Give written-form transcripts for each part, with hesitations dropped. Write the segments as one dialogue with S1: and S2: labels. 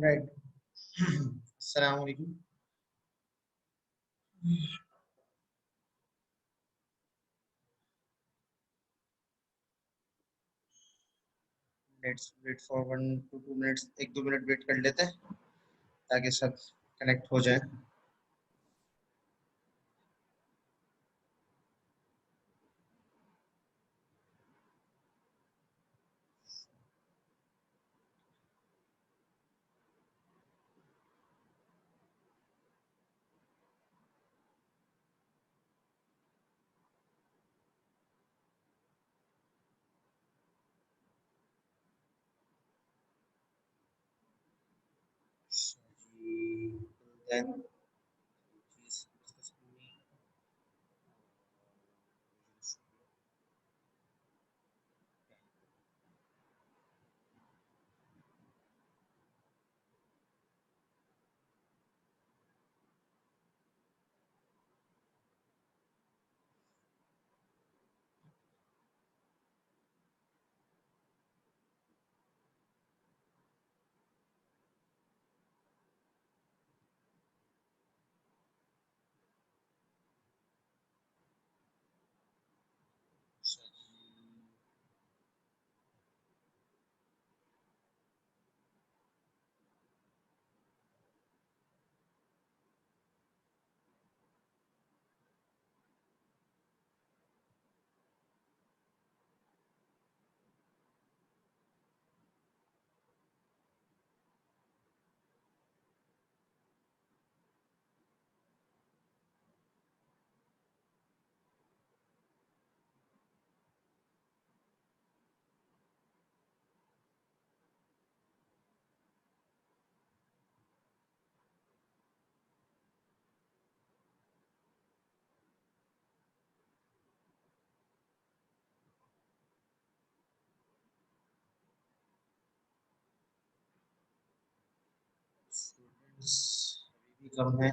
S1: Right. अस्सलाम वालेकुम। Let's wait for 1 to 2 minutes, 1-2 minute wait कर लेते हैं ताकि सब कनेक्ट हो जाए। Then please discuss with me. Students अभी भी कम है।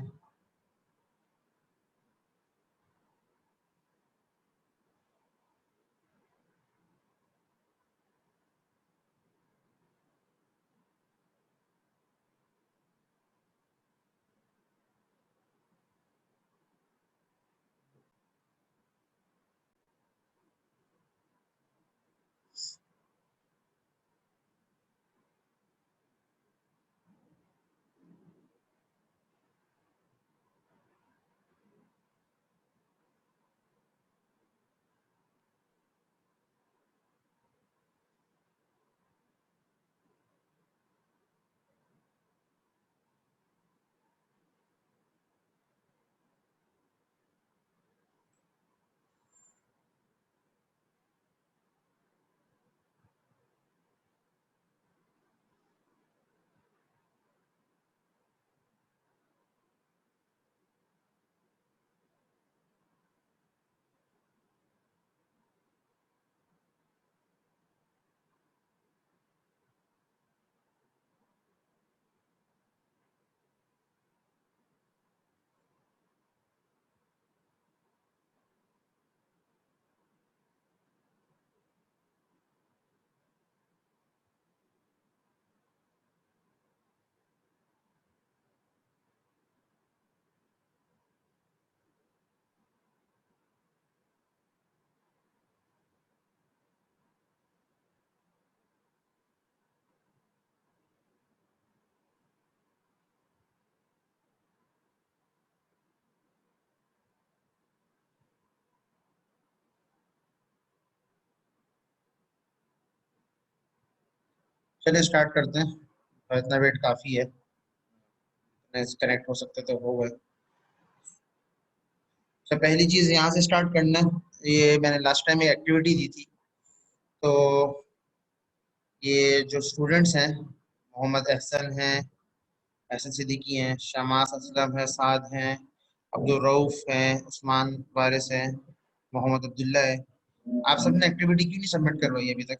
S1: चलिए स्टार्ट करते हैं। इतना वेट काफ़ी है। कनेक्ट हो सकते तो हो गए। तो पहली चीज़ यहाँ से स्टार्ट करना है। ये मैंने लास्ट टाइम एक एक्टिविटी दी थी। तो ये जो स्टूडेंट्स हैं, मोहम्मद अहसन हैं, एहसन सिद्दीकी हैं, शमास असलम है, साद हैं, अब्दुल रऊफ हैं, उस्मान वारिस हैं, मोहम्मद अब्दुल्ला है। आप सबने एक्टिविटी क्यों नहीं सबमिट करवाई अभी तक?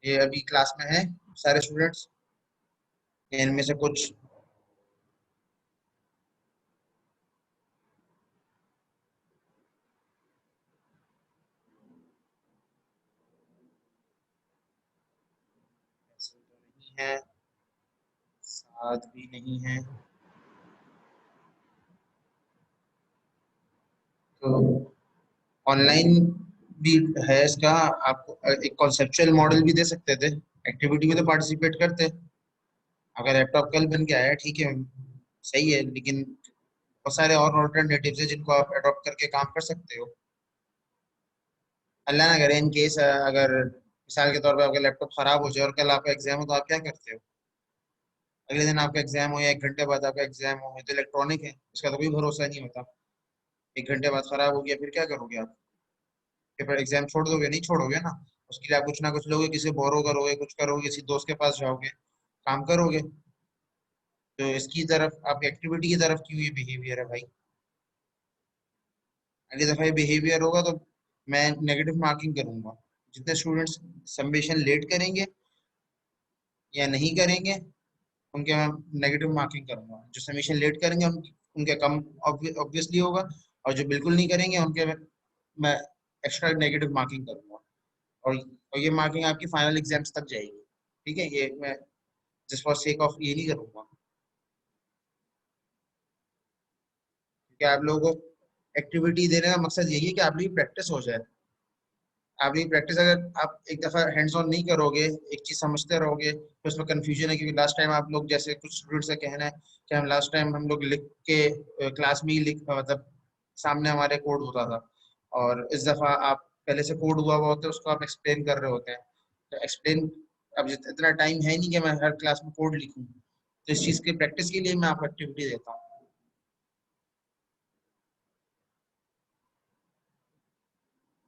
S1: ये अभी क्लास में है सारे स्टूडेंट्स, इनमें से कुछ? ऐसे तो नहीं है। आज भी नहीं है तो ऑनलाइन भी है इसका। आपको एक कॉन्सेप्चुअल मॉडल भी दे सकते थे, एक्टिविटी में तो पार्टिसिपेट करते। अगर लैपटॉप कल बन के आया ठीक है, सही है, लेकिन बहुत सारे और ऑल्टरनेटिव्स है जिनको आप अडॉप्ट करके काम कर सकते हो। अल्लाह ना करे इन केस अगर मिसाल के तौर पे आपका लैपटॉप खराब हो जाए और कल आपका एग्जाम हो तो आप क्या करते हो? अगले दिन आपका एग्जाम हो या 1 घंटे बाद आपका एग्जाम हो, ये तो इलेक्ट्रॉनिक है, उसका तो कोई भरोसा नहीं होता। 1 घंटे बाद खराब हो गया फिर क्या करोगे आप? फिर एग्जाम छोड़ दोगे? नहीं छोड़ोगे ना। उसके लिए आप कुछ ना कुछ लोगे, किसी बोरो करोगे, कुछ करोगे, किसी दोस्त के पास जाओगे, काम करोगे। तो इसकी तरफ आप एक्टिविटी की तरफ क्यों ये बिहेवियर है भाई? अगली दफा ये बिहेवियर होगा तो मैं नेगेटिव मार्किंग करूंगा। जितने स्टूडेंट्स सबमिशन लेट करेंगे या नहीं करेंगे उनके मैं नेगेटिव मार्किंग करूंगा। जो सबमिशन लेट करेंगे उनके कम ऑब्वियसली होगा, और जो बिल्कुल नहीं करेंगे उनके मैं एक्स्ट्रा नेगेटिव मार्किंग करूंगा। और ये मार्किंग आपकी फाइनल एग्जाम्स तक जाएगी। ठीक है, ये मैं जस्ट फॉर सेक ऑफ ये नहीं करूंगा, क्योंकि आप लोगों को एक्टिविटी देने का मकसद यही है कि आप लोग की प्रैक्टिस हो जाए। आपकी प्रैक्टिस अगर आप एक दफा हैंड्स ऑन नहीं करोगे, एक चीज समझते रहोगे, तो उसमें कंफ्यूजन है। क्योंकि लास्ट टाइम आप लोग, जैसे कुछ स्टूडेंट्स का कहना है कि हम लास्ट टाइम हम लोग लिख के क्लास में ही लिख मतलब सामने हमारे कोड होता था, और इस दफा आप पहले से कोड हुआ हुआ होता है उसको आप एक्सप्लेन कर रहे होते हैं। तो एक्सप्लेन, अब इतना टाइम है नहीं कि मैं हर क्लास में कोड लिखूं, तो इस चीज की प्रैक्टिस के लिए मैं आपको एक्टिविटी देता हूँ।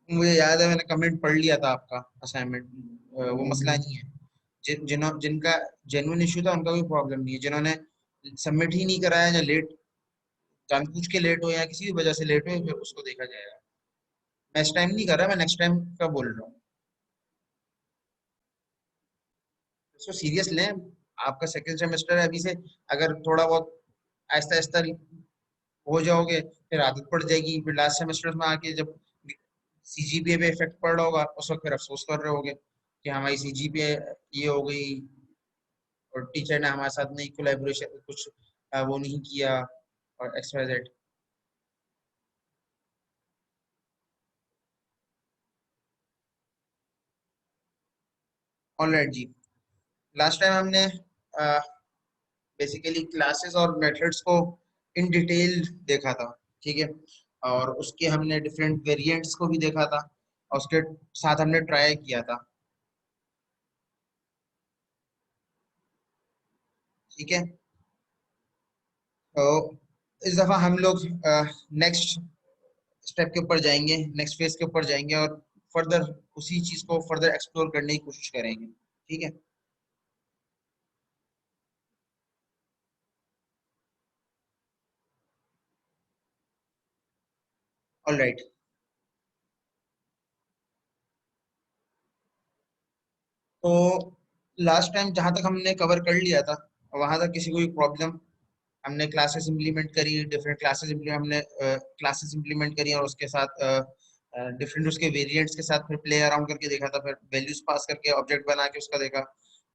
S1: मुझे याद है मैंने कमेंट पढ़ लिया था आपका असाइनमेंट, वो मसला नहीं है। जिनका जेन्युइन इशू था उनका कोई प्रॉब्लम नहीं है। जिन्होंने सबमिट ही नहीं कराया या लेट, जानबूझ के लेट हो या किसी भी वजह से लेट हो, फिर उसको देखा जाएगा। मैं इस टाइम नहीं कर रहा, मैं नेक्स्ट टाइम का बोल रहा हूँ। इसको सीरियस लें। आपका सेकंड सेमेस्टर है अभी से, अगर थोड़ा बहुत आहिस्ता आहिस्ता हो जाओगे फिर आदत पड़ जाएगी। फिर लास्ट सेमेस्टर में आके जब सीजीपीए पे इफेक्ट पड़ रहा होगा उस वक्त फिर अफसोस कर रहे होगे कि हमारी सीजीपीए ये हो गई और टीचर ने हमारे साथ नहीं कोलैबोरेशन कुछ वो नहीं किया, और एक्स वाई जेड। ऑलराइट जी। लास्ट टाइम हमने बेसिकली क्लासेस और मेथड्स को इन डिटेल देखा था। ठीक है, और उसके हमने डिफरेंट वेरिएंट्स को भी देखा था, और उसके साथ हमने ट्राई किया था। ठीक है, तो इस दफा हम लोग नेक्स्ट स्टेप के ऊपर जाएंगे, नेक्स्ट फेज के ऊपर जाएंगे, और फर्दर उसी चीज को फर्दर एक्सप्लोर करने की कोशिश करेंगे। ठीक है, ऑलराइट। तो लास्ट टाइम जहां तक हमने कवर कर लिया था वहां तक किसी को भी प्रॉब्लम? हमने क्लासेस इंप्लीमेंट करी, डिफरेंट क्लासेस हमने क्लासेस इंप्लीमेंट करी, और उसके साथ डिफरेंट उसके वेरिएंट्स के साथ फिर प्ले अराउंड करके देखा था। फिर वैल्यूज पास करके ऑब्जेक्ट बना के उसका देखा।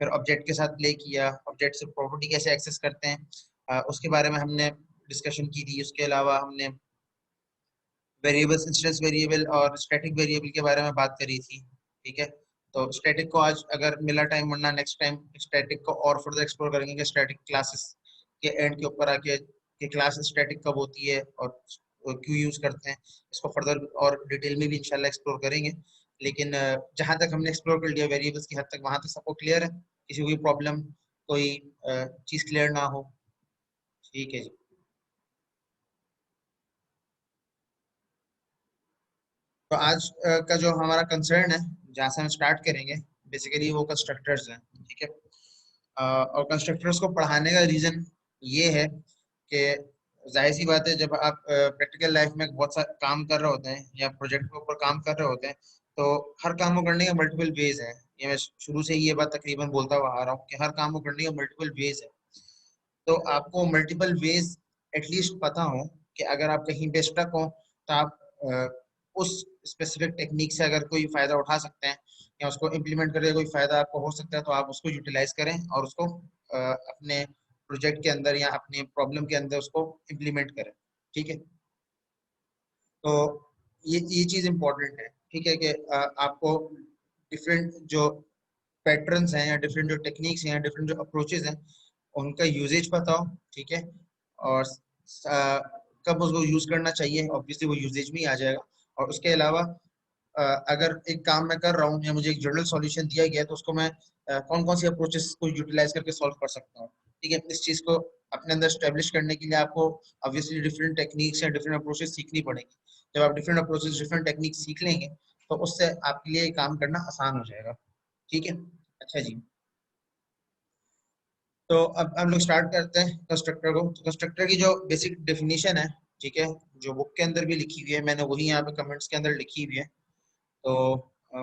S1: फिर ऑब्जेक्ट के साथ प्ले किया, ऑब्जेक्ट से प्रॉपर्टी कैसे एक्सेस करते हैं उसके बारे में हमने डिस्कशन की थी। उसके अलावा हमने वेरिएबल्स, इंस्टेंस वेरिएबल और स्टैटिक वेरिएबल के बारे में बात करी थी। ठीक है, तो स्टैटिक को आज अगर मिला टाइम, वरना नेक्स्ट टाइम स्टैटिक को और फर्दर एक्सप्लोर करेंगे कि स्टैटिक क्लासेस के एंड के ऊपर आके कि क्लास स्टैटिक कब होती है और क्यों यूज करते हैं। इसको फर्दर और डिटेल में भी इंशाल्लाह एक्सप्लोर करेंगे। लेकिन जहां तक हमने एक्सप्लोर कर लिया वेरिएबल्स की हद तक, वहां तक सबको क्लियर है? किसी को कोई प्रॉब्लम, कोई चीज क्लियर ना हो? ठीक है जी। तो आज का जो हमारा कंसर्न है, जहाँ से हम स्टार्ट करेंगे, बेसिकली वो कंस्ट्रक्टर्स हैं। ठीक है, और कंस्ट्रक्टर्स को पढ़ाने का रीजन ये है कि जाहिर सी बात है, जब आप प्रैक्टिकल लाइफ में बहुत सा काम कर रहे होते हैं या प्रोजेक्ट के ऊपर काम कर रहे होते हैं, तो हर काम को करने के मल्टीपल वेज हैं। ये मैं शुरू से ही ये बात तकरीबन बोलता हुआ आ रहा हूँ कि हर काम को करने के मल्टीपल वेज है। तो आपको मल्टीपल वेज एटलीस्ट पता हो कि अगर आप कहीं पे स्टक हो तो आप उस स्पेसिफिक टेक्निक से अगर कोई फायदा उठा सकते हैं या उसको इम्प्लीमेंट करके कोई फायदा आपको हो सकता है, तो आप उसको यूटिलाइज करें और उसको अपने प्रोजेक्ट के अंदर या अपने प्रॉब्लम के अंदर उसको इम्प्लीमेंट करें। ठीक है, तो ये चीज इंपॉर्टेंट है। ठीक है कि आपको डिफरेंट जो पैटर्न्स हैं या डिफरेंट जो टेक्निक्स हैं या डिफरेंट जो अप्रोचेस हैं उनका यूजेज पता हो। ठीक है, और कब उसको यूज करना चाहिए, ऑब्वियसली वो यूजेज में ही आ जाएगा। और उसके अलावा अगर एक काम मैं कर रहा हूँ या मुझे एक जनरल सॉल्यूशन दिया गया है तो उसको मैं कौन कौन सी अप्रोचेस को यूटिलाइज करके सॉल्व कर सकता हूँ। ठीक है, इस चीज को अपने अंदर स्टेब्लिश करने के लिए आपको ऑब्वियसली डिफरेंट टेक्निक्स या डिफरेंट अप्रोचेस सीखनी पड़ेगी। जब आप डिफरेंट अप्रोचेस डिफरेंट टेक्निक सीख लेंगे तो उससे आपके लिए काम करना आसान हो जाएगा। ठीक है, अच्छा जी, तो अब हम लोग स्टार्ट करते हैं कंस्ट्रक्टर को। तो कंस्ट्रक्टर की जो बेसिक डेफिनेशन है, ठीक है, जो बुक के अंदर भी लिखी हुई है, मैंने वही यहाँ पे कमेंट्स के अंदर लिखी हुई है। तो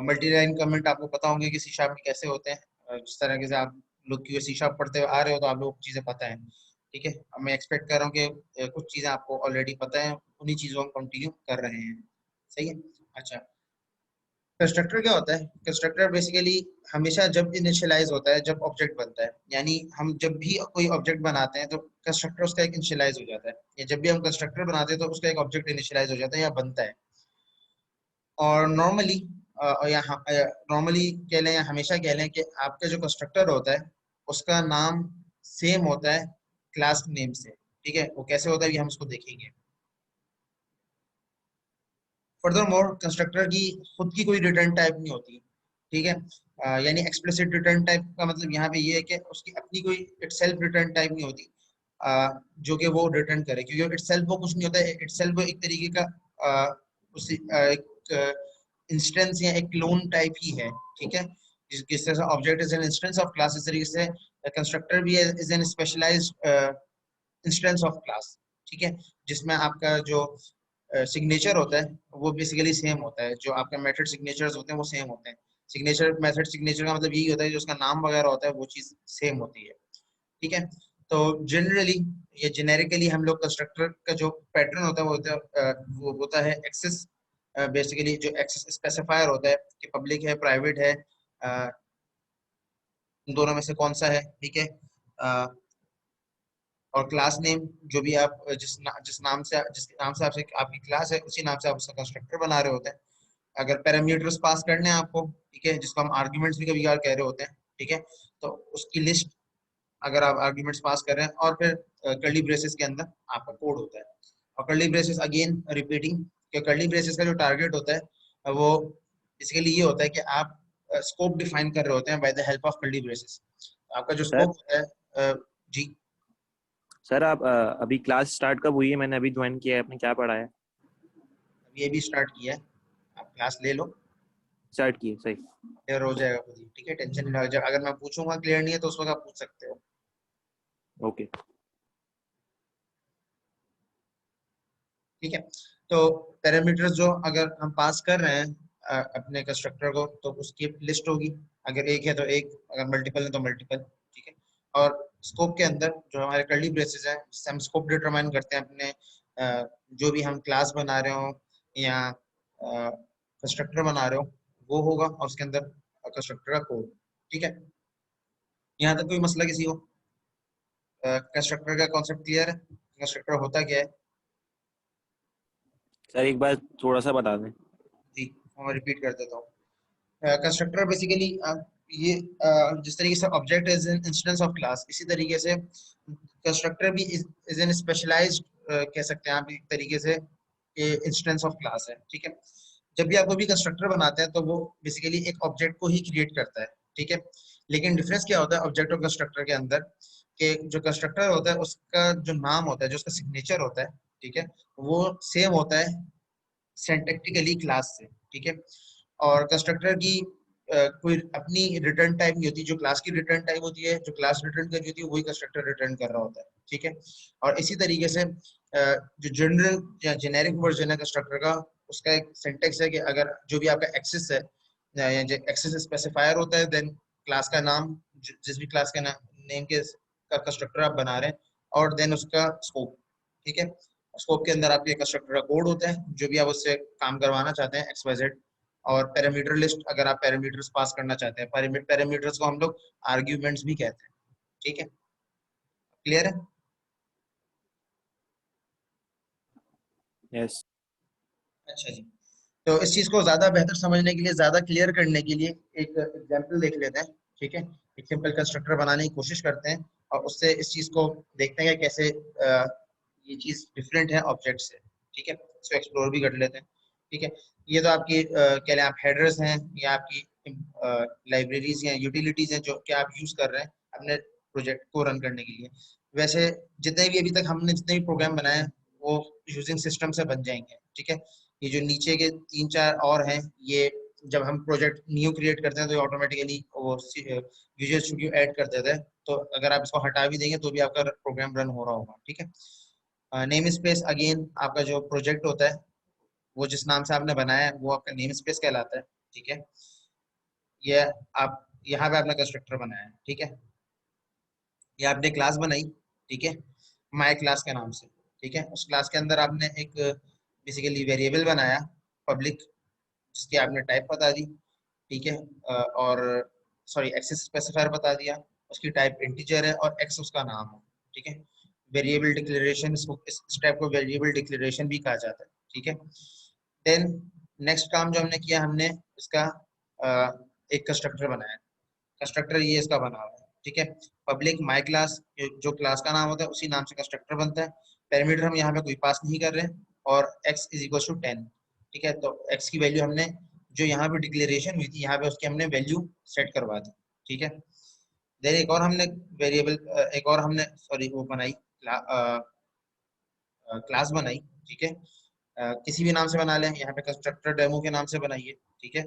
S1: मल्टी लाइन कमेंट आपको पता होंगे कि सी शार्प में कैसे होते हैं। जिस तरह से आप लोग की सी शार्प पढ़ते हुए आ रहे हो तो आप लोग को चीज़ें पता है। ठीक है, अब मैं एक्सपेक्ट कर रहा हूँ कि कुछ चीज़ें आपको ऑलरेडी पता है, उन्हीं चीज़ों को कंटिन्यू कर रहे हैं। सही है, अच्छा, कंस्ट्रक्टर क्या होता है? कंस्ट्रक्टर बेसिकली हमेशा जब इनिशियलाइज होता है, जब ऑब्जेक्ट बनता है, यानी हम जब भी कोई ऑब्जेक्ट बनाते हैं तो कंस्ट्रक्टर उसका एक इनिशियलाइज हो जाता है, या जब भी हम कंस्ट्रक्टर बनाते हैं तो उसका एक ऑब्जेक्ट इनिशियलाइज हो जाता है या बनता है। और नॉर्मली या नॉर्मली कह लें या हमेशा कह लें कि आपका जो कंस्ट्रक्टर होता है उसका नाम सेम होता है क्लास नेम से। ठीक है, वो कैसे होता है ये हम उसको देखेंगे। फर्दर मोर कंस्ट्रक्टर की खुद की कोई रिटर्न टाइप नहीं होती। ठीक है, यानी एक्सप्लिसिट रिटर्न टाइप का मतलब यहाँ पे ये है कि उसकी अपनी कोई इटसेल्फ रिटर्न टाइप नहीं होती जो कि वो रिटर्न करे, क्योंकि इटसेल्फ वो कुछ नहीं होता है। इटसेल्फ वो एक तरीके का एक इंस्टेंस या एक क्लोन टाइप ही है। ठीक है, जिस तरह से object is an instance of class, इस तरीके से कंस्ट्रक्टर भी is an specialised instance of class. ठीक है, जिसमें आपका जो सिग्नेचर होता है वो बेसिकली सेम होता है, जो आपका मेथड सिग्नेचर्स होते हैं वो सेम होते हैं। सिग्नेचर मेथड सिग्नेचर का मतलब यही होता है जो उसका नाम वगैरह होता है वो चीज सेम होती है। ठीक है, तो जनरली ये जेनेरिकली हम लोग कंस्ट्रक्टर का जो पैटर्न होता है वो होता है एक्सेस। बेसिकली जो एक्सेस स्पेसिफायर होता है कि पब्लिक है प्राइवेट है, दोनों में से कौन सा है। ठीक है, और क्लास नेम जो भी आप जिस नाम से आपसे आपकी क्लास है उसी नाम से आप उसका कंस्ट्रक्टर बना रहे होते हैं। अगर पैरामीटर्स पास करने हैं आपको, ठीक है, जिसको हम आर्ग्यूमेंट्स भी कभी कभार कह रहे होते हैं, ठीक है, तो उसकी लिस्ट अगर आप आर्ग्यूमेंट्स पास कर रहे हैं और फिर कर्ली ब्रेसेस के अंदर आपका कोड होता है। और कर्ली ब्रेसेस अगेन रिपीटिंग कि कर्ली ब्रेसेस का जो टारगेट होता है वो बेसिकली ये होता है कि आप स्कोप डिफाइन कर रहे होते हैं by the help of curly braces. आपका जो
S2: सर
S1: स्कोप होता है जी,
S2: सर आप अभी क्लास स्टार्ट कब हुई है? मैंने अभी ज्वाइन किया है। आपने क्या पढ़ा है?
S1: अभी ये भी स्टार्ट किया है, आप क्लास ले लो,
S2: स्टार्ट किए सही।
S1: क्लियर हो जाएगा खुद ही। ठीक है, टेंशन नहीं लो, जब अगर मैं पूछूंगा क्लियर नहीं है तो उस वक्त आप पूछ सकते हो।
S2: ओके।
S1: ठीक है, तो पैरामीटर्स जो अगर हम पास कर रहे हैं अपने कंस्ट्रक्टर को तो उसकी लिस्ट होगी। अगर एक है तो एक, अगर मल्टीपल है तो मल्टीपल। ठीक है, और स्कोप के अंदर जो हमारे कर्ली ब्रेसेस हैं जिससे हम स्कोप डिटरमाइन करते हैं अपने जो भी हम क्लास बना रहे हो या कंस्ट्रक्टर बना रहे हो वो होगा, और उसके अंदर कंस्ट्रक्टर का कोड। ठीक है, यहाँ तक कोई मसला किसी को? कंस्ट्रक्टर का कॉन्सेप्ट क्लियर है? कंस्ट्रक्टर होता क्या है?
S2: सर एक बार थोड़ा सा बता दें।
S1: जी, मैं रिपीट कर देता हूँ। कंस्ट्रक्टर बेसिकली ये जिस तरीके से object is an instance of class, इसी तरीके से कंस्ट्रक्टर भी इज एन स्पेशलाइज्ड कह सकते हैं आप एक तरीके से इंस्टेंस ऑफ क्लास है। ठीक है, जब भी आप कोई भी कंस्ट्रक्टर बनाते हैं तो वो बेसिकली एक ऑब्जेक्ट को ही क्रिएट करता है। ठीक है, लेकिन डिफरेंस क्या होता है ऑब्जेक्ट और कंस्ट्रक्टर के अंदर, कि जो कंस्ट्रक्टर होता है उसका जो नाम होता है, जो उसका सिग्नेचर होता है, ठीक है, वो सेम होता है सिंटैक्टिकली क्लास से। ठीक है, और कंस्ट्रक्टर की कोई अपनी रिटर्न टाइप नहीं होती। जो क्लास की रिटर्न टाइप होती है, जो क्लास रिटर्न कर रही होती है, वही कंस्ट्रक्टर रिटर्न कर रहा होता है। ठीक है, और इसी तरीके से जो जनरल या जेनेरिक वर्जन है कंस्ट्रक्टर का, उसका एक सिंटेक्स है कि अगर जो भी आपका एक्सेस है या जो एक्सेस स्पेसिफायर होता है, देन क्लास का नाम, जिस भी क्लास का नेम के का कंस्ट्रक्टर आप बना रहे हैं, और देन उसका स्कोप। ठीक है, स्कोप के अंदर आपके कंस्ट्रक्टर का कोड होता है जो भी आप उससे काम करवाना चाहते हैं एक्स वाई जेड, और पैरामीटर लिस्ट अगर आप पैरामीटर्स पास करना चाहते हैं। पैरामीटर्स को हम लोग आर्ग्यूमेंट्स भी कहते हैं। ठीक है, क्लियर है?
S2: यस।
S1: अच्छा जी, तो इस चीज को ज्यादा बेहतर समझने के लिए, ज्यादा क्लियर करने के लिए एक एग्जांपल देख लेते हैं। ठीक है, एक सिंपल कंस्ट्रक्टर बनाने की कोशिश करते हैं और उससे इस चीज को देखते हैं कि कैसे ये चीज डिफरेंट है ऑब्जेक्ट से। ठीक है, इसको एक्सप्लोर भी कर लेते हैं। ठीक है, ये तो आपकी कह लें आप हेडर्स हैं या आपकी लाइब्रेरीज या यूटिलिटीज हैं जो कि आप यूज कर रहे हैं अपने प्रोजेक्ट को रन करने के लिए। वैसे जितने भी अभी तक हमने जितने भी प्रोग्राम बनाए हैं वो यूजिंग सिस्टम से बन जाएंगे। ठीक है, ये जो नीचे के 3-4 और हैं, ये जब हम प्रोजेक्ट न्यू क्रिएट करते हैं तो ऑटोमेटिकली वो विजुअल स्टूडियो ऐड कर देता है। तो अगर आप इसको हटा भी देंगे तो भी आपका प्रोग्राम रन हो रहा होगा। ठीक है, नेम स्पेस अगेन आपका जो प्रोजेक्ट होता है वो जिस नाम से आपने बनाया है वो आपका नेम स्पेस कहलाता है। ठीक है, ये आप यहाँ पे आपने कंस्ट्रक्टर बनाया है। ठीक है, ये आपने क्लास बनाई। ठीक है, माय क्लास के नाम से। ठीक है, उस क्लास के अंदर आपने एक बेसिकली वेरिएबल बनाया पब्लिक, जिसकी आपने टाइप बता दी। ठीक है, और सॉरी एक्सेस स्पेसिफायर बता दिया, उसकी टाइप इंटीजर है और एक्स उसका नाम है। ठीक है, वेरिएबल डिक्लेरेशन, इस टाइप को वेरिएबल डिक्लेरेशन भी कहा जाता है। ठीक है, देन नेक्स्ट काम जो हमने किया, हमने इसका एक कंस्ट्रक्टर बनाया। कंस्ट्रक्टर ये इसका बना हुआ है। ठीक है, पब्लिक माय क्लास, जो क्लास का नाम होता है उसी नाम से कंस्ट्रक्टर बनता है। पैरामीटर हम यहाँ पे कोई पास नहीं कर रहे हैं और x इज इक्वल टू 10। ठीक है, तो x की वैल्यू हमने जो यहाँ पे डिक्लेरेशन हुई थी यहाँ पे उसकी हमने वैल्यू सेट करवा दी। ठीक है, देन एक और हमने वेरिएबल, एक और हमने सॉरी वो बनाई क्लास बनाई। ठीक है, किसी भी नाम से बना लें, यहाँ पे कंस्ट्रक्टर डेमो के नाम से बनाइए। ठीक है,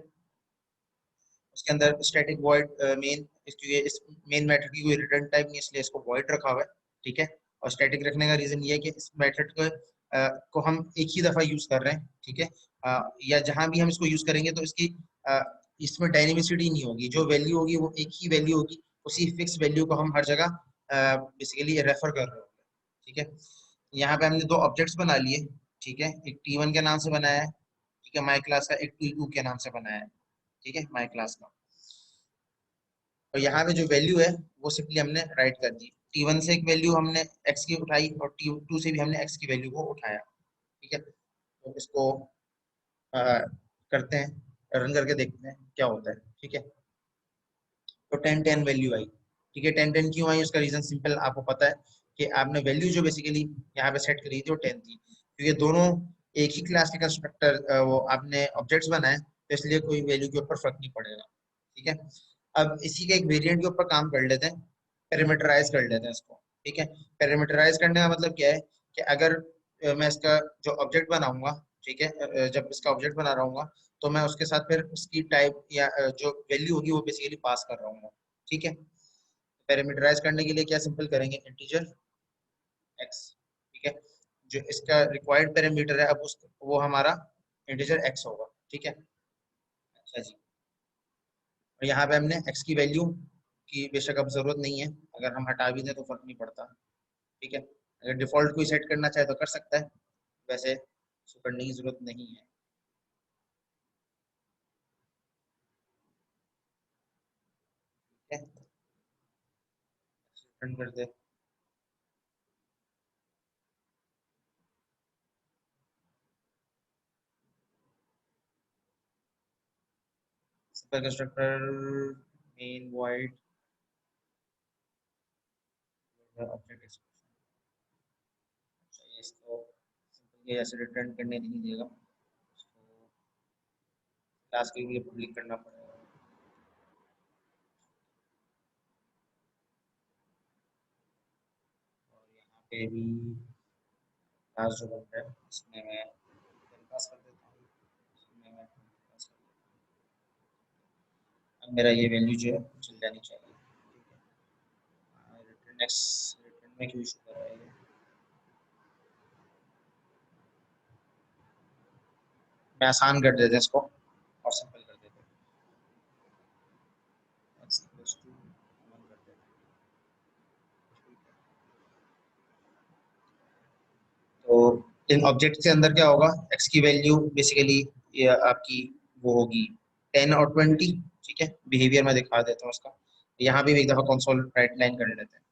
S1: उसके अंदर स्टैटिक वॉइड मेन, क्योंकि इस मेन मेथड की कोई रिटर्न टाइप नहीं है इसलिए इसको वॉइड रखा हुआ है। ठीक है, और स्टैटिक रखने का रीजन ये है कि इस मेथड को हम एक ही दफा यूज कर रहे हैं। ठीक है, या जहां भी हम इसको यूज करेंगे तो इसकी इसमें डायनेमिसिटी नहीं होगी, जो वैल्यू होगी वो एक ही वैल्यू होगी, उसी फिक्स वैल्यू को हम हर जगह बेसिकली रेफर कर रहे होंगे। ठीक है, यहाँ पे हमने दो ऑब्जेक्ट्स बना लिए। ठीक है, एक T1 के नाम से बनाया है। ठीक है, माई क्लास का, एक T2 के नाम से बनाया है। ठीक है, माई क्लास का, और यहाँ पे जो वैल्यू है वो सिंपली हमने राइट कर दी। T1 से एक वैल्यू हमने x की उठाई और T2 से भी हमने x की वैल्यू को उठाया। ठीक है, तो इसको करते हैं, रन करके देखते हैं क्या होता है। ठीक है, तो 10-10 वैल्यू आई। ठीक है, 10-10 क्यों आई उसका रीजन सिंपल आपको पता है कि आपने वैल्यू जो बेसिकली यहाँ पे सेट करी थी वो 10 थी, क्योंकि दोनों एक ही क्लास के कंस्ट्रक्टर वो आपने ऑब्जेक्ट्स बनाए तो इसलिए कोई वैल्यू के ऊपर फर्क नहीं पड़ेगा। ठीक है, अब इसी के एक वेरिएंट के ऊपर काम कर लेते हैं, पैरामीटराइज कर लेते हैं इसको। ठीक है, पैरामीटराइज करने का मतलब क्या है कि अगर मैं इसका जो ऑब्जेक्ट बनाऊंगा, ठीक है, जब इसका ऑब्जेक्ट बना रहा हूँ तो मैं उसके साथ फिर उसकी टाइप या जो वैल्यू होगी वो बेसिकली पास कर रहा हूँ। ठीक है, पैरामीटराइज करने के लिए क्या सिंपल करेंगे, इंटीजर x। ठीक है, जो इसका रिक्वायर्ड पैरामीटर है अब उस वो हमारा इंटीजर x होगा। ठीक है, अच्छा जी, और यहाँ पे हमने x की वैल्यू की बेशक अब जरूरत नहीं है, अगर हम हटा भी दें तो फर्क नहीं पड़ता। ठीक है, अगर डिफॉल्ट कोई सेट करना चाहे तो कर सकता है, वैसे इसको करने की जरूरत नहीं है। ठीक है, रन कर दे। Simple constructor main void object, इसको सिंपल ये ऐसे रिटर्न करने नहीं देगा, इसको क्लास के लिए पब्लिक करना पड़ेगा। और यहाँ पे भी क्लास जो बन रहा है इसमें मैं पास कर देता हूँ, इसमें मैं पास कर देता हूँ। अब मेरा ये वैल्यू जो है चल जानी चाहिए। रिटर्न नेक्स्ट, रिटर्न में क्यों इशू कर रहा है ये, मैं आसान कर देते हैं इसको और सिंपल कर देते हैं, x equals to 1 कर देते हैं। तो इन ऑब्जेक्ट के अंदर क्या होगा, x की वैल्यू बेसिकली आपकी वो होगी 10 और 20। ठीक है, बिहेवियर में दिखा देता हूँ उसका, यहाँ भी एक दफा कंसोल राइट लाइन कर लेते हैं।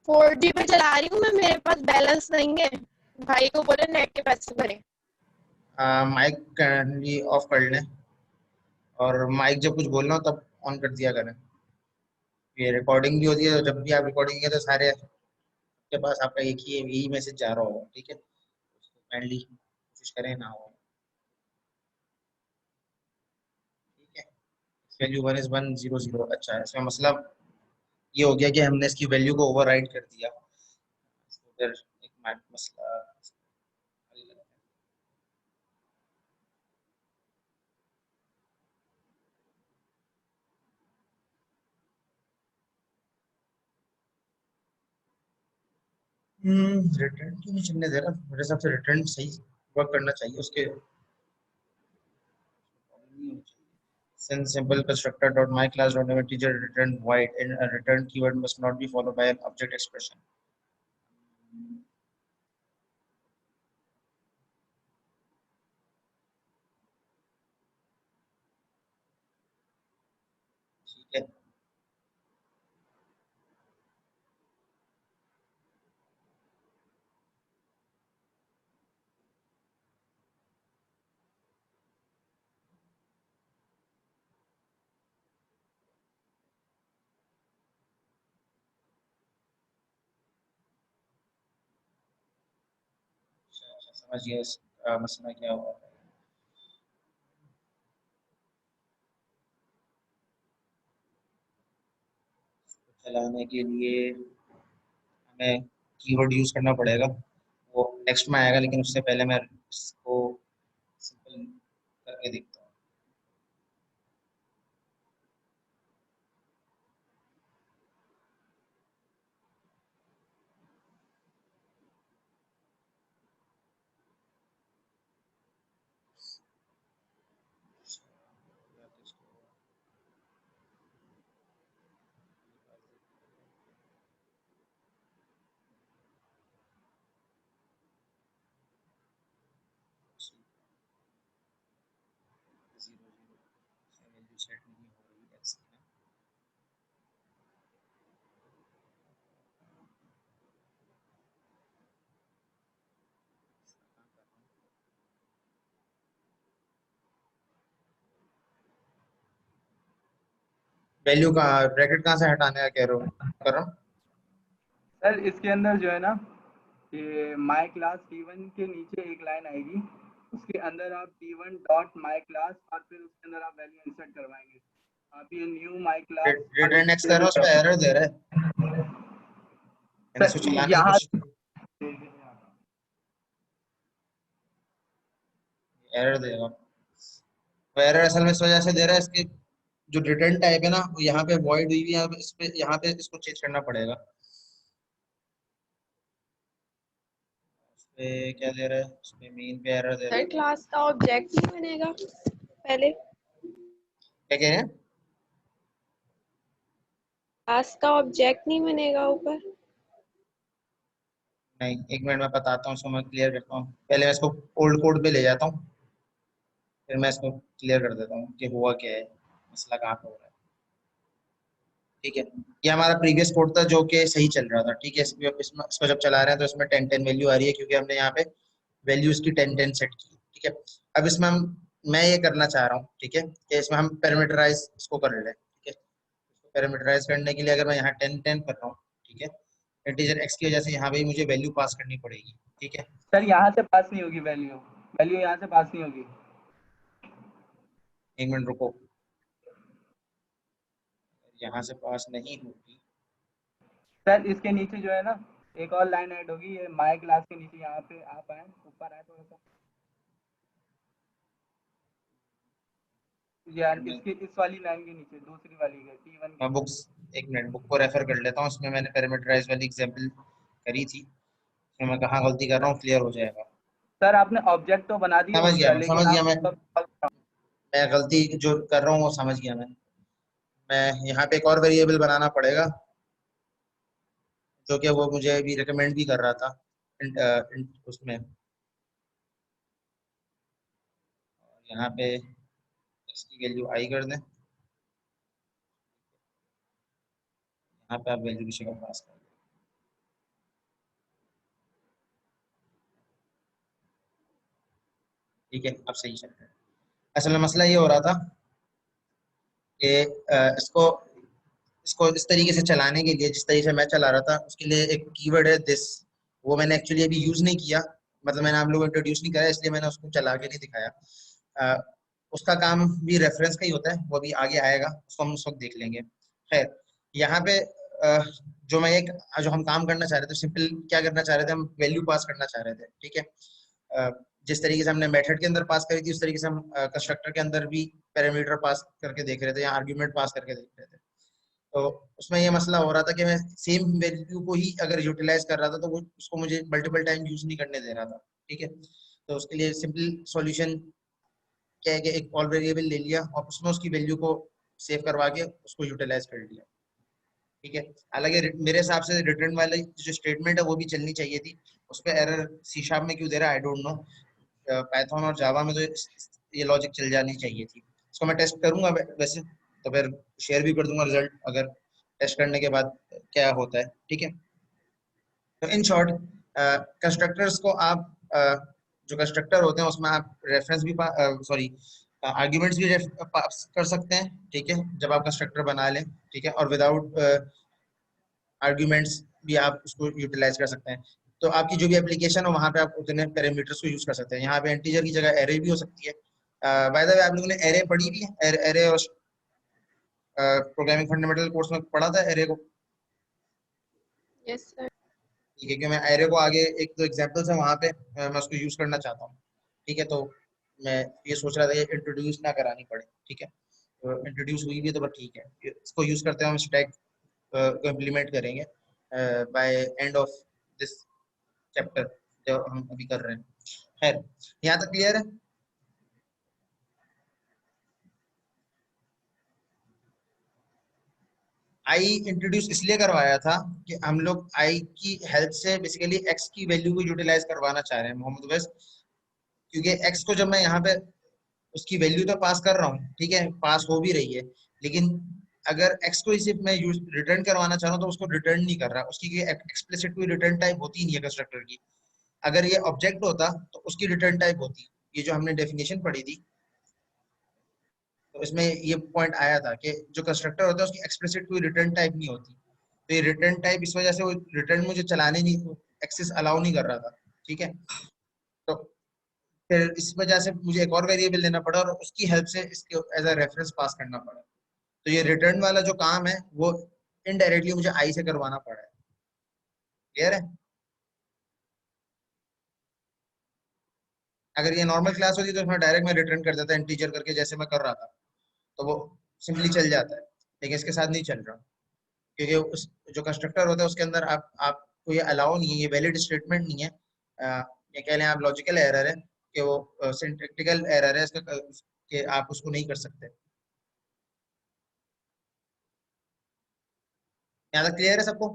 S3: 4G पे चला रही हूँ मैं, मेरे पास बैलेंस नहीं है। भाई को बोले नेट के पैसे भरे।
S1: माइक करंटली ऑफ कर लें और माइक जब कुछ बोलना हो तब ऑन कर दिया करें। ये रिकॉर्डिंग भी होती है, तो जब भी आप रिकॉर्डिंग किया तो सारे के पास आपका एक ही यही मैसेज जा रहा होगा, ठीक है। काइंडली कोशिश करें ना हो, ठीक है। Value 1 is 100। अच्छा, इसमें मसला ये हो गया कि हमने इसकी वैल्यू को ओवरराइड कर दिया। फिर एक मसला हल करते हैं। रिटर्न क्यों नहीं चलने दे रहा? मेरे हिसाब से रिटर्न सही वर्क करना चाहिए उसके। Since simple constructor dot my class dot name teacher return void and a return keyword must not be followed by an object expression. ठीक है। समझिए मसला क्या हुआ है। चलाने के लिए हमें कीवर्ड यूज करना पड़ेगा, वो नेक्स्ट में आएगा, लेकिन उससे पहले मैं इसको सिंपल करके देखता हूँ। वैल्यू सेट नहीं हो रही है इसकी ना। वैल्यू का ब्रैकेट कहाँ से हटाने का कह रहे हो? कर रहा हूँ।
S4: सर इसके अंदर जो है ना, ये माई क्लास T1 के नीचे एक लाइन आएगी, उसके अंदर आप T1 डॉट माई क्लास और फिर उसके अंदर आप वैल्यू इंसर्ट करवाएंगे। आप ये knew my class
S1: return next कर रहा हूँ, उसमें एरर दे रहा है। मैंने इसको
S4: सर
S1: चलाने की
S4: यहाँ
S1: कोशिश की, एरर देगा। वो एरर असल में इस वजह से दे रहा है, इसके जो रिटर्न टाइप है ना वो यहाँ पे वॉइड हुई हुई है, अब इस पे यहाँ पे इसको चेंज करना पड़ेगा। उस पे क्या दे रहा है? उस पे मेन पे एरर दे रहा
S3: सर
S1: है।
S3: क्लास का ऑब्जेक्ट नहीं बनेगा पहले?
S1: क्या कह रहे हैं?
S3: क्लास का ऑब्जेक्ट नहीं बनेगा ऊपर?
S1: नहीं, एक मिनट में बताता हूँ, इसको मैं क्लियर करता हूँ। पहले मैं इसको ओल्ड कोड पे ले जाता हूँ, फिर मैं इसको क्लियर कर देता हूँ कि हुआ क्या है, मसला कहाँ पे हो रहा है। ठीक है, ये हमारा प्रीवियस कोड था जो कि सही चल रहा था। ठीक है, इसको जब चला रहे हैं तो इसमें 10-10 वैल्यू आ रही है, क्योंकि हमने यहाँ पे वैल्यूज की 10-10 सेट की। ठीक है, अब इसमें मैं ये करना चाह रहा हूँ, ठीक है, कि इसमें हम पैरामीटराइज इसको कर लें। ठीक है, पैरामीटराइज करने के लिए अगर मैं यहाँ 10-10 कर रहा हूँ, ठीक है, इंटीजर एक्स की वजह से यहाँ पे मुझे वैल्यू पास करनी पड़ेगी। ठीक है,
S4: सर यहाँ से पास नहीं होगी वैल्यू, वैल्यू यहाँ से पास नहीं होगी।
S1: एक मिनट रुको, यहाँ से पास नहीं होगी।
S4: सर इसके नीचे जो है ना एक और लाइन ऐड होगी, ये माई क्लास के नीचे, यहाँ पे आप आए ऊपर आए थोड़ा सा, यार इसके इस वाली लाइन के नीचे दूसरी वाली है T1 के
S1: मैं बुक्स, एक मिनट बुक को रेफर कर लेता हूँ, उसमें मैंने पैरामीटराइज वाली एग्जांपल करी थी, उसमें मैं कहाँ गलती कर रहा हूँ क्लियर हो जाएगा।
S4: सर आपने ऑब्जेक्ट तो बना दिया
S1: समझ गया
S4: उसका,
S1: मैं,
S4: लेकिन
S1: समझ गया
S4: आप
S1: मैं गलती जो कर रहा हूँ वो समझ गया मैं यहाँ पे एक और वेरिएबल बनाना पड़ेगा, जो कि वो मुझे अभी रिकमेंड भी कर रहा था उसमें। यहाँ पे इसकी वैल्यू आई कर दें, यहाँ पे आप वैल्यू की जगह पास कर दें। ठीक है, अब सही चल रहा है। असल में मसला ये हो रहा था कि इसको इसको इस तरीके से चलाने के लिए, जिस तरीके से मैं चला रहा था, उसके लिए एक कीवर्ड है दिस। वो मैंने एक्चुअली अभी यूज नहीं किया, मतलब मैंने आप लोगों को इंट्रोड्यूस नहीं कराया, इसलिए मैंने उसको चला के नहीं दिखाया। उसका काम भी रेफरेंस का ही होता है, वो भी आगे आएगा, उसको हम उस वक्त देख लेंगे। खैर, यहाँ पे जो मैं एक जो हम काम करना चाह रहे थे, सिंपल क्या करना चाह रहे थे, हम वैल्यू पास करना चाह रहे थे। ठीक है, जिस तरीके से हमने मेथड के अंदर पास करी थी, उस तरीके से हम कंस्ट्रक्टर के अंदर भी पैरामीटर पास करके देख रहे थे, या आर्ग्यूमेंट पास करके देख रहे थे। तो उसमें ये मसला हो रहा था कि मैं सेम वैल्यू को ही अगर यूटिलाइज कर रहा था, तो वो उसको मुझे मल्टीपल टाइम यूज नहीं करने दे रहा था। ठीक है, तो उसके लिए सिंपल सॉल्यूशन क्या है कि एक कॉल वेरिएबल ले लिया और उसमें उसकी वैल्यू को सेव करवा के उसको यूटिलाइज कर लिया। ठीक है, हालांकि मेरे हिसाब से रिटर्न वाली जो स्टेटमेंट है वो भी चलनी चाहिए थी। उस पर एरर सी शार्प में क्यों दे रहा है आई डोंट नो। पाइथन और जावा में तो ये लॉजिक चल जानी चाहिए थी। इसको मैं टेस्ट करूंगा वैसे, तो फिर शेयर भी कर दूंगा रिजल्ट, अगर टेस्ट करने के बाद क्या होता है। ठीक है, तो इन शॉर्ट कंस्ट्रक्टर्स को आप जो कंस्ट्रक्टर होते हैं उसमें आप रेफरेंस भी सॉरी आर्ग्यूमेंट्स भी पास कर सकते हैं। ठीक है, जब आप कंस्ट्रक्टर बना लें। ठीक है, और विदाउट आर्ग्यूमेंट्स भी आप उसको यूटिलाइज कर सकते हैं। तो आपकी जो भी एप्लीकेशन हो वहाँ पे आप उतने पैरामीटर्स को यूज कर सकते हैं। यहाँ पे इंटीजर की जगह एरे भी हो सकती है। बाय द वे, आप लोगों ने एरे पढ़ी भी है? एरे और प्रोग्रामिंग फंडामेंटल कोर्स में पढ़ा था एरे को?
S3: Yes sir.
S1: ठीक है, कि मैं एरे को आगे एक दो एग्जांपल्स है वहाँ पे मैं उसको यूज करना चाहता हूँ। ठीक है, तो मैं ये सोच रहा था ये इंट्रोड्यूस ना करानी पड़े। ठीक है, तो इंट्रोड्यूस हुई भी तो ठीक है, इसको यूज करते हैं हम स्टैक को इम्प्लीमेंट करेंगे by end of this chapter जो हम अभी कर रहे हैं। खैर, यहाँ तक क्लियर है? आई इंट्रोड्यूस इसलिए करवाया था कि हम लोग आई की हेल्प से बेसिकली एक्स की वैल्यू को यूटिलाइज करवाना चाह रहे हैं मोहम्मद वैस। क्योंकि एक्स को जब मैं यहाँ पे उसकी वैल्यू तो पास कर रहा हूँ, ठीक है, पास हो भी रही है, लेकिन अगर एक्स को सिर्फ मैं रिटर्न करवाना चाह रहा हूँ तो उसको रिटर्न नहीं कर रहा। उसकी एक्सप्लिसिट कोई रिटर्न टाइप होती नहीं है कंस्ट्रक्टर की। अगर ये ऑब्जेक्ट होता तो उसकी रिटर्न टाइप होती। ये जो हमने डेफिनेशन पढ़ी थी, तो इसमें ये पॉइंट आया था कि जो कंस्ट्रक्टर होता है उसकी एक्सप्लिसिट कोई रिटर्न टाइप नहीं होती। तो ये रिटर्न टाइप इस वजह से वो रिटर्न मुझे चलाने नहीं, एक्सेस अलाउ नहीं कर रहा था। ठीक है, तो फिर इस वजह से मुझे एक और वेरिएबल लेना पड़ा और उसकी हेल्प से इसके एज अ रेफरेंस पास करना पड़ा। तो ये रिटर्न वाला जो काम है वो इनडायरेक्टली मुझे आई से करवाना पड़ा है। क्लियर है? अगर ये नॉर्मल क्लास होती तो उसमें डायरेक्ट मैं रिटर्न कर देता इंटीजर करके, जैसे मैं कर रहा था, तो वो सिंपली चल जाता है। लेकिन इसके साथ नहीं चल रहा, क्योंकि उस जो कंस्ट्रक्टर होता है उसके अंदर आपको ये अलाउ नहीं है, ये वैलिड स्टेटमेंट नहीं है। ये कह लें आप लॉजिकल एरर है कि वो सिंटैक्टिकल एरर है इसका, कि आप उसको नहीं कर सकते। यहाँ तक क्लियर है सबको?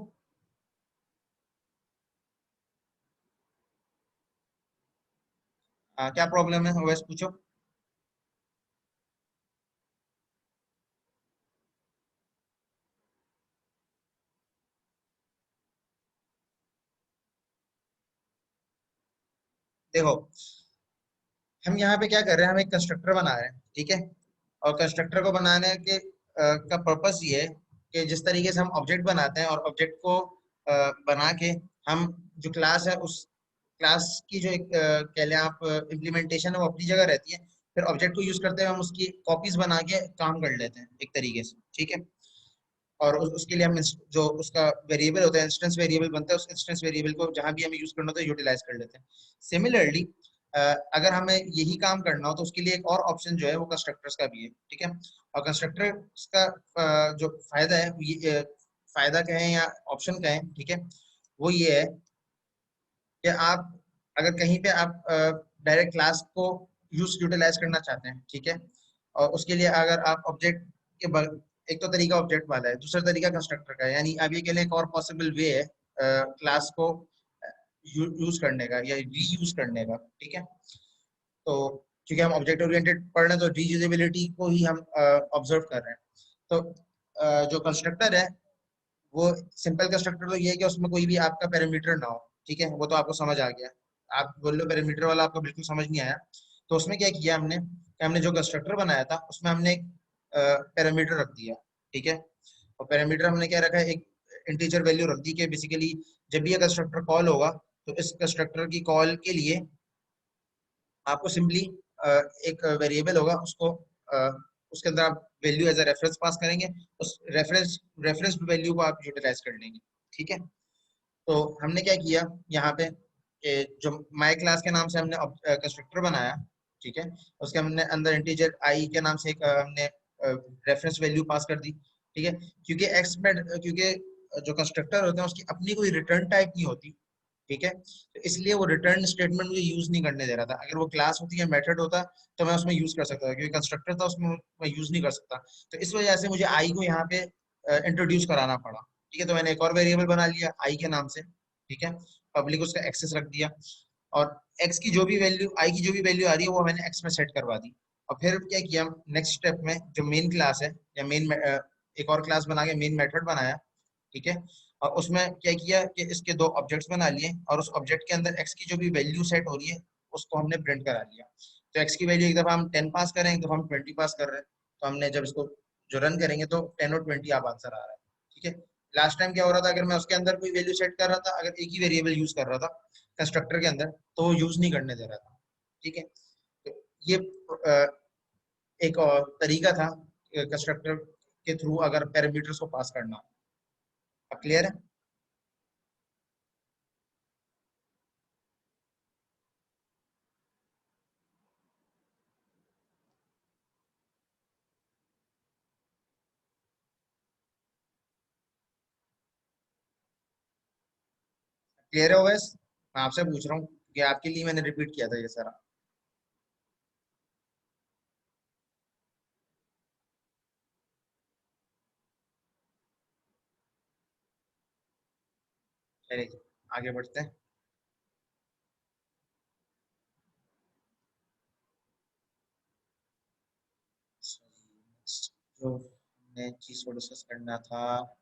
S1: क्या प्रॉब्लम है वैसे पूछो। देखो, हम यहाँ पे क्या कर रहे हैं, हम एक कंस्ट्रक्टर बना रहे हैं। ठीक है, और कंस्ट्रक्टर को बनाने के का पर्पस ये है कि जिस तरीके से हम ऑब्जेक्ट बनाते हैं और ऑब्जेक्ट को बना के हम जो क्लास है उस क्लास की जो एक कह लें आप इम्प्लीमेंटेशन है वो अपनी जगह रहती है, फिर ऑब्जेक्ट को यूज करते हुए हम उसकी कॉपीज बना के काम कर लेते हैं एक तरीके से। ठीक है, और उसके लिए हम जो उसका वेरिएबल होता है, इंस्टेंस वेरिएबल बनता है, उस इंस्टेंस वेरिएबल को जहां भी हमें यूज करना होता है यूटिलाइज कर लेते हैं। सिमिलरली अगर हमें यही काम करना हो तो उसके लिए एक और ऑप्शन जो है वो कंस्ट्रक्टर्स का भी है। ठीक है, और कंस्ट्रक्टर्स का जो फायदा है ये फायदा कहें या ऑप्शन कहें, ठीक है, वो ये है कि आप अगर कहीं पे आप डायरेक्ट क्लास को यूटिलाइज करना चाहते हैं, ठीक है, और उसके लिए अगर आप ऑब्जेक्ट के एक तो तरीका ऑब्जेक्ट वाला है, दूसरा तरीका कंस्ट्रक्टर का है, यानी अब ये के लिए एक और पॉसिबल वे है क्लास को यूज करने का या रीयूज करने का। ठीक है, तो क्योंकि हम ऑब्जेक्ट ओरिएंटेड पढ़ रहे हैं तो रीयूजेबिलिटी को ही हम ऑब्जर्व कर रहे हैं। तो जो कंस्ट्रक्टर है वो सिंपल कंस्ट्रक्टर तो ये है कि उसमें कोई भी आपका पैरामीटर ना हो। ठीक है, वो तो आपको समझ आ गया। आप बोल लो पैरामीटर वाला आपको बिल्कुल समझ नहीं आया, तो उसमें क्या किया हमने कि हमने जो कंस्ट्रक्टर बनाया था उसमें हमने एक पैरामीटर रख दिया, ठीक है। और पैरामीटर हमने क्या रखा है, एक इंटीजर वैल्यू रख दी कि बेसिकली जब भी ये कंस्ट्रक्टर कॉल होगा तो इस कंस्ट्रक्टर की कॉल के लिए आपको सिंपली एक वेरिएबल होगा, उसको उसके अंदर आप वैल्यू एज अ रेफरेंस पास करेंगे, उस रेफरेंस वैल्यू को आप यूटिलाइज कर लेंगे, ठीक है। तो हमने क्या किया यहाँ पे जो माई क्लास के नाम से हमने कंस्ट्रक्टर बनाया, ठीक है। उसके हमने अंदर इंटीजर आई के नाम से एक हमने रेफरेंस वैल्यू पास कर दी, ठीक है। क्योंकि जो कंस्ट्रक्टर होते हैं उसकी अपनी कोई रिटर्न टाइप नहीं होती, ठीक है। तो इसलिए वो रिटर्न स्टेटमेंट मुझे यूज नहीं करने दे रहा था। अगर वो क्लास होती है, मेथड होता, तो मैं उसमें यूज कर सकता था, क्योंकि कंस्ट्रक्टर था उसमें मैं यूज नहीं कर सकता। तो इस वजह से मुझे आई को यहाँ पे इंट्रोड्यूस कराना पड़ा, ठीक है। तो मैंने एक और वेरिएबल बना लिया आई के नाम से, ठीक है। पब्लिक उसका एक्सेस रख दिया, और एक्स की जो भी वैल्यू, आई की जो भी वैल्यू आ रही है वो मैंने एक्स में सेट करवा दी। और फिर क्या किया, नेक्स्ट स्टेप में जो मेन क्लास है या मेन एक और क्लास बना के मेन मेथड बनाया, ठीक है। और उसमें क्या किया कि इसके दो ऑब्जेक्ट्स बना लिए, और उस ऑब्जेक्ट के अंदर एक्स की जो भी वैल्यू सेट हो रही है उसको हमने प्रिंट करा लिया। तो एक्स की वैल्यू एक दफा हम 10 पास करें, एक दफा हम 20 पास कर रहे हैं, तो हमने जब इसको जो रन करेंगे तो 10 और 20 आप आंसर आ रहा है, ठीक है। लास्ट टाइम क्या हो रहा था, अगर मैं उसके अंदर कोई वैल्यू सेट कर रहा था, अगर एक ही वेरिएबल यूज कर रहा था कंस्ट्रक्टर के अंदर, तो वो यूज नहीं करने दे रहा था, ठीक है। तो ये एक और तरीका था कंस्ट्रक्टर के थ्रू अगर पैरामीटर्स को पास करना। अब क्लियर है? क्लियर है वैस? मैं आपसे पूछ रहा हूँ कि आपके लिए मैंने रिपीट किया था ये सारा। चलिए आगे बढ़ते हैं। जो हमने चीज को डिस्कस करना था,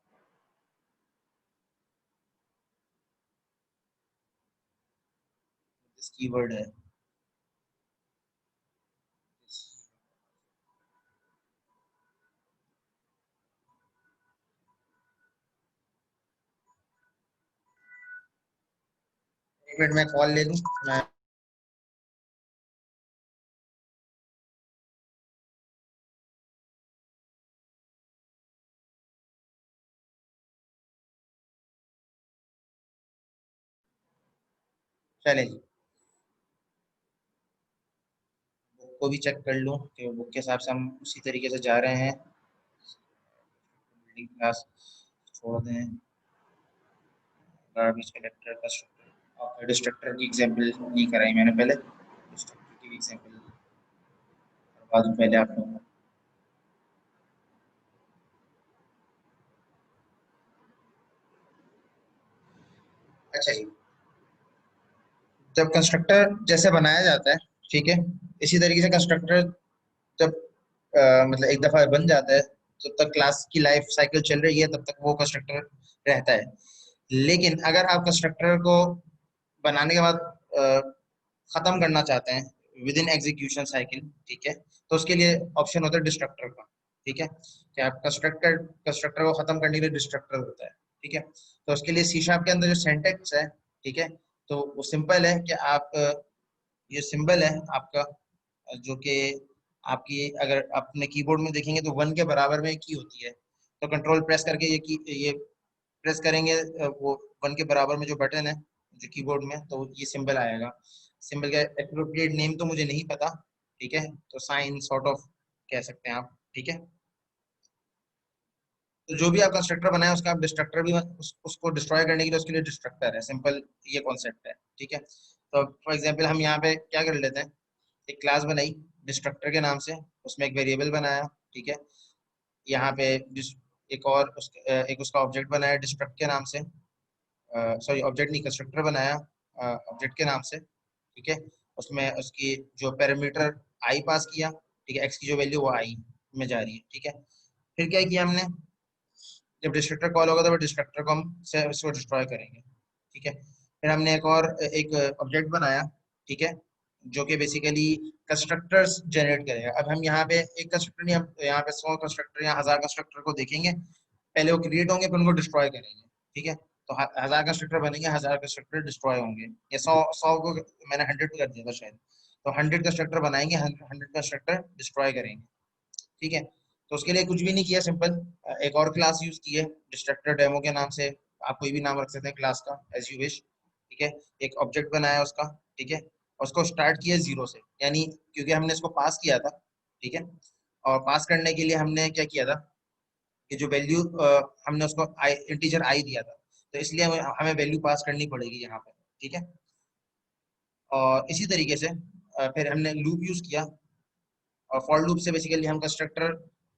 S1: इस कीवर्ड है। एक मिनट में कॉल ले लूँ मैं। चले जी, बुक को भी चेक कर लूँ कि बुक के हिसाब से हम उसी तरीके से जा रहे हैं। बिल्डिंग क्लास छोड़ दें, गार्बेज कलेक्टर कंस्ट्रक्टर, डिस्ट्रक्टर की एग्जांपल नहीं कराई मैंने पहले, डिस्ट्रक्टर की एग्जांपल करवा दूँ पहले आप लोगों को। अच्छा जी, जब कंस्ट्रक्टर जैसे बनाया जाता है, ठीक है, इसी तरीके से कंस्ट्रक्टर जब मतलब एक दफा बन जाता है, जब तक क्लास की लाइफ साइकिल चल रही है तब तक वो कंस्ट्रक्टर रहता है। लेकिन अगर आप कंस्ट्रक्टर को बनाने के बाद खत्म करना चाहते हैं विद इन एग्जीक्यूशन साइकिल, ठीक है, तो उसके लिए ऑप्शन होता है डिस्ट्रक्टर का, ठीक है। कि आप कंस्ट्रक्टर को खत्म करने के लिए डिस्ट्रक्टर होता है, ठीक है। तो उसके लिए सी शार्प के अंदर जो सिंटैक्स है, ठीक है, तो वो सिंपल है कि आप ये सिंबल है आपका, जो कि आपकी अगर अपने कीबोर्ड में देखेंगे तो 1 के बराबर में की होती है। तो कंट्रोल प्रेस करके ये प्रेस करेंगे, वो 1 के बराबर में जो बटन है जो कीबोर्ड में, तो ये सिंबल आएगा। सिंबल का एप्रोप्रिएट नेम तो मुझे नहीं पता, ठीक है, तो साइन सॉर्ट ऑफ कह सकते हैं आप, ठीक है। तो जो भी आप कंस्ट्रक्टर बनाए उसका आप डिस्ट्रक्टर भी उसको डिस्ट्रॉय करने के लिए उसके लिए डिस्ट्रक्टर है, सिंपल ये कॉन्सेप्ट है, ठीक है। तो फॉर एग्जाम्पल हम यहाँ पे क्या कर लेते हैं, एक क्लास बनाई डिस्ट्रक्टर के नाम से, उसमें एक वेरिएबल बनाया, ठीक है। यहाँ पे एक उसका ऑब्जेक्ट बनाया डिस्ट्रक्ट के नाम से, सॉरी ऑब्जेक्ट नहीं कंस्ट्रक्टर बनाया ऑब्जेक्ट के नाम से, ठीक है। उसमें उसकी जो पैरामीटर आई पास किया, ठीक है, एक्स की जो वैल्यू वो आई में जा रही है, ठीक है। फिर क्या किया हमने, जब डिस्ट्रक्टर कॉल होगा तो डिस्ट्रक्टर को हम से उसको डिस्ट्रॉय करेंगे, ठीक है। फिर हमने एक ऑब्जेक्ट बनाया, ठीक है, जो कि बेसिकली कंस्ट्रक्टर्स जनरेट करेगा। अब हम यहाँ पे एक कंस्ट्रक्टर नहीं, हम यहाँ पे 100 कंस्ट्रक्टर या 1000 कंस्ट्रक्टर को देखेंगे, पहले वो क्रिएट होंगे फिर उनको डिस्ट्रॉय करेंगे, ठीक है। तो 1000 कंस्ट्रक्टर बनेंगे, 1000 कंस्ट्रक्टर डिस्ट्रॉय होंगे, या 100 को मैंने 100 कर दिया था शायद, तो 100 कंस्ट्रक्टर बनाएंगे, 100 कंस्ट्रक्टर डिस्ट्रॉय करेंगे, ठीक है। तो उसके लिए कुछ भी नहीं किया, सिंपल एक और क्लास यूज की है डिस्ट्रक्टर डेमो के नाम से, आप कोई भी नाम रख सकते हैं क्लास का एज यू विश, ठीक है। एक ऑब्जेक्ट बनाया उसका, ठीक है, और उसको स्टार्ट किया 0 से, यानी क्योंकि हमने इसको पास किया था, ठीक है, और पास करने के लिए हमने क्या किया था कि जो वैल्यू हमने उसको इंटीजर आई दिया था, तो इसलिए हमें वैल्यू पास करनी पड़ेगी यहाँ पे, ठीक है। और इसी तरीके से फिर हमने लूप यूज किया, और फॉर लूप से बेसिकली हम कंस्ट्रक्टर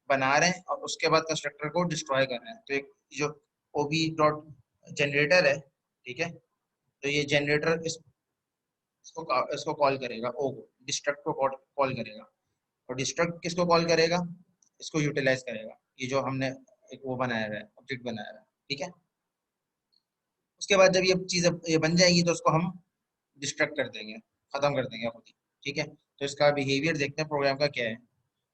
S1: बना रहे हैं और उसके बाद कंस्ट्रक्टर को डिस्ट्रॉय कर रहे हैं। तो एक जो ओबी डॉट जनरेटर है, ठीक है, तो ये जनरेटर इसको कॉल करेगा, ओ को डिस्ट्रक्ट को कॉल करेगा, और डिस्ट्रक्ट किसको कॉल करेगा, इसको यूटिलाइज करेगा, ये जो हमने एक वो बनाया हुआ है, ऑब्जेक्ट बनाया हुआ है, ठीक है। उसके बाद जब ये चीज ये बन जाएगी तो उसको हम डिस्ट्रक्ट कर देंगे, खत्म कर देंगे खुद ही, ठीक है। तो इसका बिहेवियर देखते हैं प्रोग्राम का क्या है।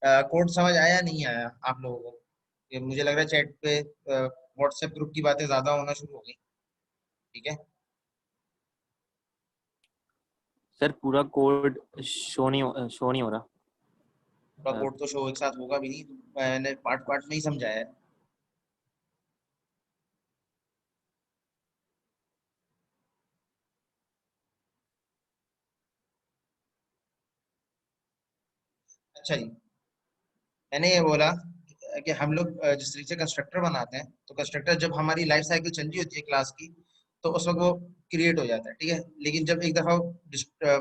S1: कोड समझ आया नहीं आया आप लोगों को? ये मुझे लग रहा है चैट पे व्हाट्सएप ग्रुप की बातें ज्यादा होना शुरू हो गई, ठीक है।
S2: सर पूरा कोड शो नहीं हो रहा।
S1: पूरा कोड तो शो एक साथ होगा भी नहीं, मैंने पार्ट पार्ट में ही समझाया है। अच्छा जी, मैंने ये बोला कि हम लोग जिस तरीके से कंस्ट्रक्टर बनाते हैं, तो कंस्ट्रक्टर जब हमारी लाइफ साइकिल चल रही होती है क्लास की, तो उस वक्त वो क्रिएट हो जाता है, ठीक है। लेकिन जब एक दफा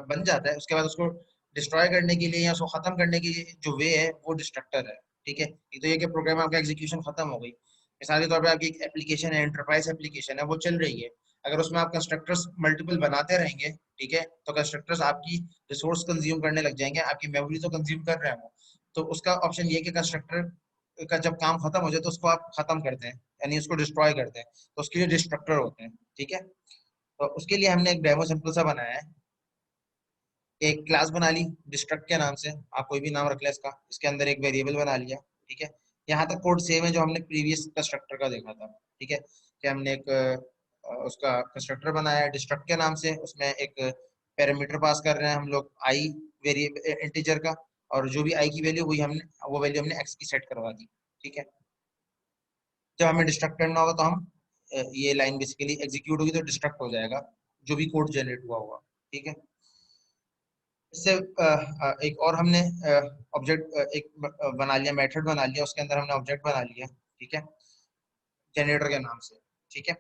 S1: बन जाता है, उसके बाद उसको डिस्ट्रॉय करने के लिए या उसको खत्म करने के लिए जो वे है वो डिस्ट्रक्टर है, ठीक है। एक तो ये कि प्रोग्राम आपका एग्जीक्यूशन खत्म हो गई, मिसाल के तौर पर आपकी एक एप्लीकेशन है, एंटरप्राइज एप्लीकेशन है, वो चल रही है, अगर उसमें आप कंस्ट्रक्टर्स मल्टीपल बनाते रहेंगे, ठीक है, तो कंस्ट्रक्टर्स आपकी रिसोर्स कंज्यूम करने लग जाएंगे, आपकी मेमोरी तो कंज्यूम कर रहे हैं वो। तो उसका ऑप्शन ये कि कंस्ट्रक्टर का जब काम खत्म हो जाए तो उसको आप खत्म करते हैं, यानी उसको डिस्ट्रॉय करते हैं, तो उसके लिए डिस्ट्रक्टर होते हैं, ठीक है। तो उसके लिए हमने एक डेमो सिंपल सा बनाया है, एक क्लास बना ली डिस्ट्रक्ट के नाम से, आप कोई भी नाम रख लें इसका, इसके अंदर एक वेरिएबल बना लिया, ठीक है। यहाँ तक कोड सेम है जो हमने प्रीवियस कंस्ट्रक्टर का देखा था, ठीक है, कि हमने एक उसका कंस्ट्रक्टर बनाया है डिस्ट्रक्ट के नाम से, उसमें एक पैरामीटर पास कर रहे हैं हम लोग आई वेरिएबल इंटीजर का, और जो भी आई की वैल्यू वही हमने वो वैल्यू हमने एक्स की सेट करवा दी, ठीक है। जब हमें डिस्ट्रक्ट करना होगा तो हम ये लाइन बेसिकली एग्जीक्यूट होगी तो डिस्ट्रक्ट हो जाएगा जो भी कोड जनरेट हुआ होगा, ठीक है। इससे एक और हमने ऑब्जेक्ट एक बना लिया, मेथड बना लिया, उसके अंदर हमने ऑब्जेक्ट बना लिया, ठीक है, जनरेटर के नाम से, ठीक है।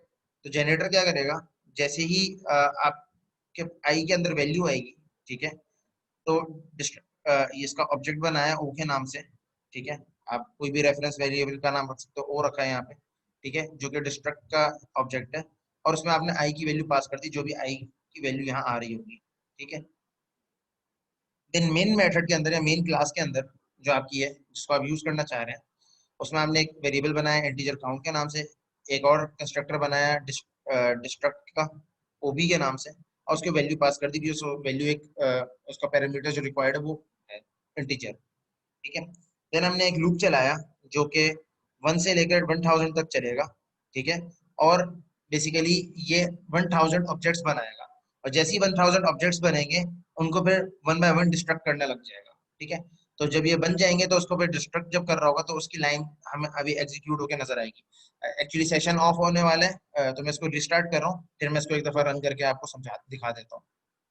S1: तो जनरेटर क्या करेगा, जैसे ही आपके आई के अंदर वैल्यू आएगी, ठीक है, तो इसका ऑब्जेक्ट बनाया ओ के नाम से, ठीक है, आप कोई भी रेफरेंस वेरिएबल का नाम रख सकते हो, ओ रखा है यहाँ पे, ठीक है, जो कि डिस्ट्रक्ट का ऑब्जेक्ट है, और उसमें आपने आई की वैल्यू पास कर दी, जो भी आई की वैल्यू यहाँ आ रही होगी, ठीक है। देन मेन मेथड के अंदर या मेन क्लास के अंदर जो आपकी है जिसको आप यूज करना चाह रहे हैं, उसमें हमने एक वेरिएबल बनाया इंटीजर काउंट के नाम से, एक और कंस्ट्रक्टर बनाया डिस्ट्रक्ट का ओबी के नाम से, और उसको वैल्यू पास कर दी कि उस वैल्यू एक उसका पैरामीटर जो रिक्वायर्ड है वो है इंटीजर, ठीक है। देन हमने एक लूप चलाया जो कि 1 से लेकर 1000 तक चलेगा, ठीक है, और बेसिकली ये 1000 ऑब्जेक्ट्स बनाएगा, और जैसे ही 1000 ऑब्जेक्ट्स बनेंगे उनको फिर 1 बाय 1 डिस्ट्रक्ट करने लग जाएगा, ठीक है। तो जब ये बन जाएंगे तो उसको फिर डिस्ट्रक्ट जब कर रहा होगा तो उसकी लाइन हमें अभी एग्जीक्यूट होकर नजर आएगी। एक्चुअली सेशन ऑफ होने वाला है, तो मैं इसको रिस्टार्ट कर रहा हूँ, फिर मैं इसको एक दफा रन करके आपको समझा दिखा देता हूँ,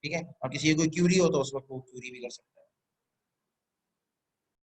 S1: ठीक है। और किसी की कोई क्यूरी हो तो उस वक्त वो क्यूरी भी कर सकता है।